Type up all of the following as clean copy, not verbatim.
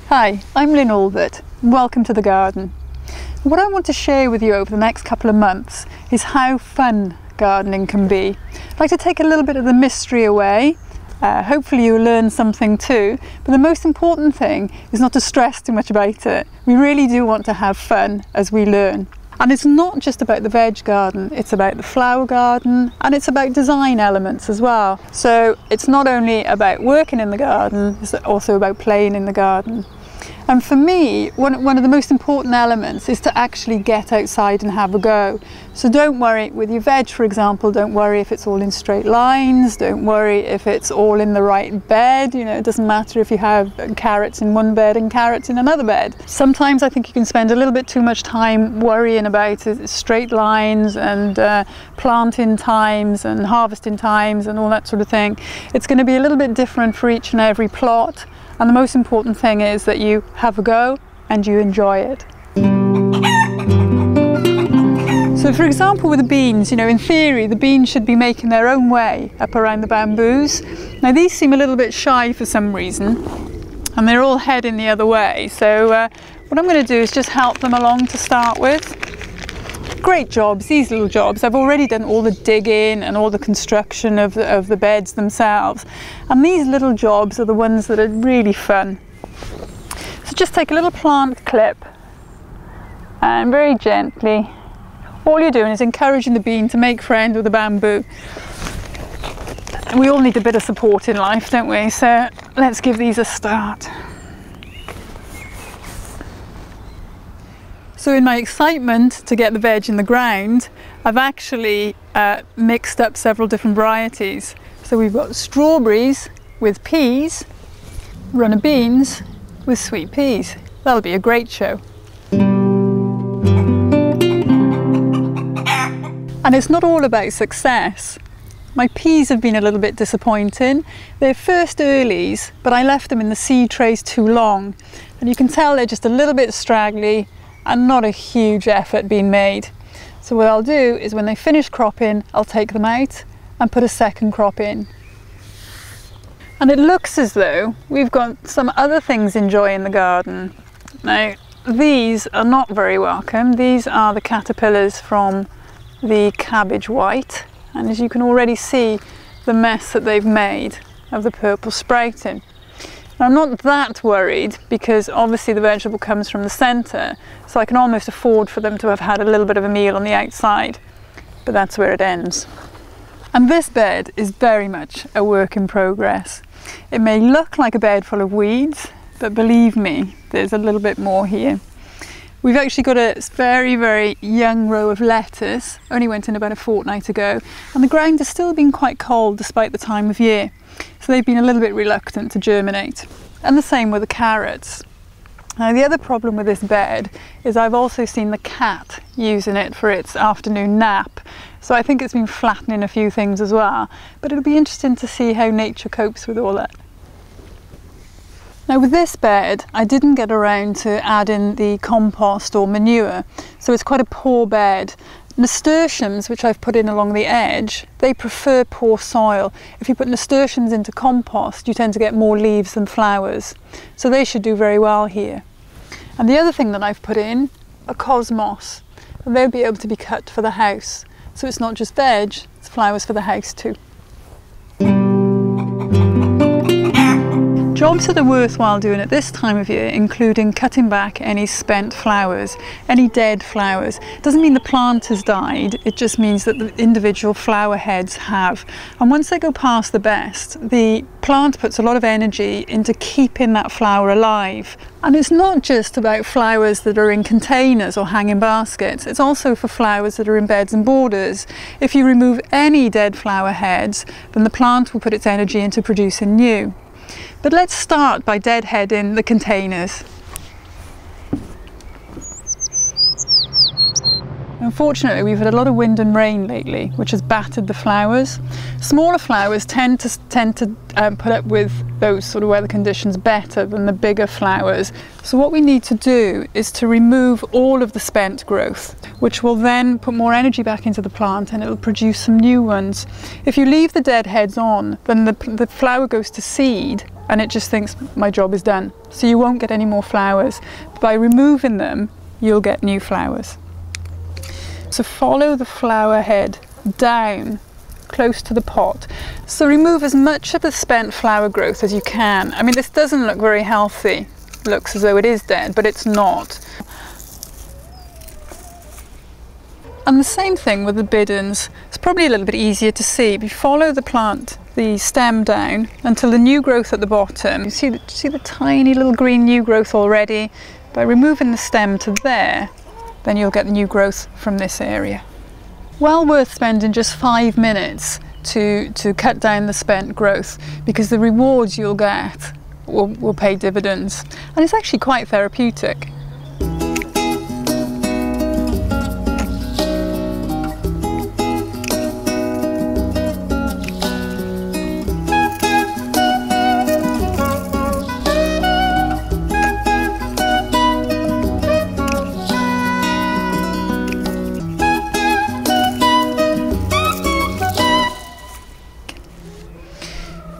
Hi, I'm Lynne Allbutt. Welcome to the garden. What I want to share with you over the next couple of months is how fun gardening can be. I'd like to take a little bit of the mystery away. Hopefully you'll learn something too, but the most important thing is not to stress too much about it. We really do want to have fun as we learn. And it's not just about the veg garden, it's about the flower garden, and it's about design elements as well. So it's not only about working in the garden, it's also about playing in the garden. And for me, one of the most important elements is to actually get outside and have a go. So don't worry with your veg, for example, don't worry if it's all in straight lines, don't worry if it's all in the right bed. You know, it doesn't matter if you have carrots in one bed and carrots in another bed. Sometimes I think you can spend a little bit too much time worrying about straight lines and planting times and harvesting times and all that sort of thing. It's going to be a little bit different for each and every plot. And the most important thing is that you have a go and you enjoy it. So for example with the beans, you know, in theory the beans should be making their own way up around the bamboos. Now these seem a little bit shy for some reason and they're all heading the other way. So what I'm going to do is just help them along to start with. Great jobs, these little jobs. I've already done all the digging and all the construction of the beds themselves. And these little jobs are the ones that are really fun. So just take a little plant clip and very gently, all you're doing is encouraging the bean to make friends with the bamboo. And we all need a bit of support in life, don't we? So let's give these a start. So in my excitement to get the veg in the ground, I've actually mixed up several different varieties. So we've got strawberries with peas, runner beans with sweet peas. That'll be a great show. And it's not all about success. My peas have been a little bit disappointing. They're first earlies, but I left them in the seed trays too long. And you can tell they're just a little bit straggly and not a huge effort being made. So what I'll do is when they finish cropping, I'll take them out and put a second crop in. And it looks as though we've got some other things enjoying the garden. Now, these are not very welcome. These are the caterpillars from the cabbage white. And as you can already see, the mess that they've made of the purple sprouting. I'm not that worried because obviously the vegetable comes from the centre, so I can almost afford for them to have had a little bit of a meal on the outside, but that's where it ends. And this bed is very much a work in progress. It may look like a bed full of weeds, but believe me, there's a little bit more here. We've actually got a very, very young row of lettuce, only went in about a fortnight ago, and the ground has still been quite cold despite the time of year. So they've been a little bit reluctant to germinate. And the same with the carrots. Now the other problem with this bed is I've also seen the cat using it for its afternoon nap. So I think it's been flattening a few things as well. But it'll be interesting to see how nature copes with all that. Now with this bed, I didn't get around to adding the compost or manure. So it's quite a poor bed. Nasturtiums, which I've put in along the edge, they prefer poor soil. If you put nasturtiums into compost, you tend to get more leaves than flowers. So they should do very well here. And the other thing that I've put in are cosmos, and they'll be able to be cut for the house. So it's not just veg, it's flowers for the house too. Jobs that are worthwhile doing at this time of year including cutting back any spent flowers, any dead flowers. It doesn't mean the plant has died, it just means that the individual flower heads have. And once they go past the best, the plant puts a lot of energy into keeping that flower alive. And it's not just about flowers that are in containers or hanging baskets, it's also for flowers that are in beds and borders. If you remove any dead flower heads, then the plant will put its energy into producing new. But let's start by deadheading the containers. Unfortunately, we've had a lot of wind and rain lately, which has battered the flowers. Smaller flowers tend to put up with those sort of weather conditions better than the bigger flowers. So what we need to do is to remove all of the spent growth, which will then put more energy back into the plant and it will produce some new ones. If you leave the dead heads on, then the flower goes to seed and it just thinks my job is done. So you won't get any more flowers. By removing them, you'll get new flowers. So follow the flower head down close to the pot. So remove as much of the spent flower growth as you can. I mean, this doesn't look very healthy. It looks as though it is dead, but it's not. And the same thing with the bidens. It's probably a little bit easier to see. If you follow the plant, the stem down until the new growth at the bottom, you see the tiny little green new growth already. By removing the stem to there, then you'll get the new growth from this area. Well worth spending just 5 minutes to cut down the spent growth, because the rewards you'll get will pay dividends, and it's actually quite therapeutic.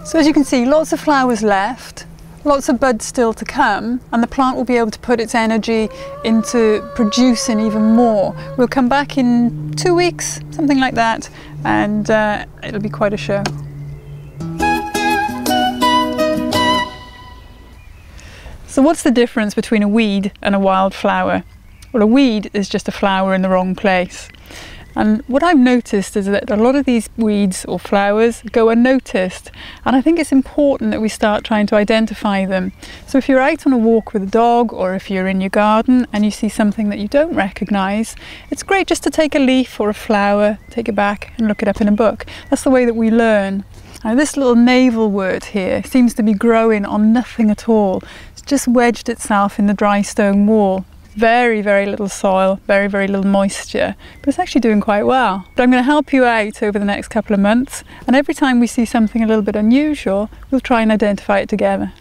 So as you can see, lots of flowers left, lots of buds still to come, and the plant will be able to put its energy into producing even more. We'll come back in 2 weeks, something like that, and it'll be quite a show. So what's the difference between a weed and a wildflower? Well, a weed is just a flower in the wrong place. And what I've noticed is that a lot of these weeds or flowers go unnoticed, and I think it's important that we start trying to identify them. So if you're out on a walk with a dog, or if you're in your garden and you see something that you don't recognise, it's great just to take a leaf or a flower, take it back and look it up in a book. That's the way that we learn. Now this little navelwort here seems to be growing on nothing at all. It's just wedged itself in the dry stone wall. Very, very little soil, very, very little moisture, but it's actually doing quite well. But I'm going to help you out over the next couple of months, and every time we see something a little bit unusual, we'll try and identify it together.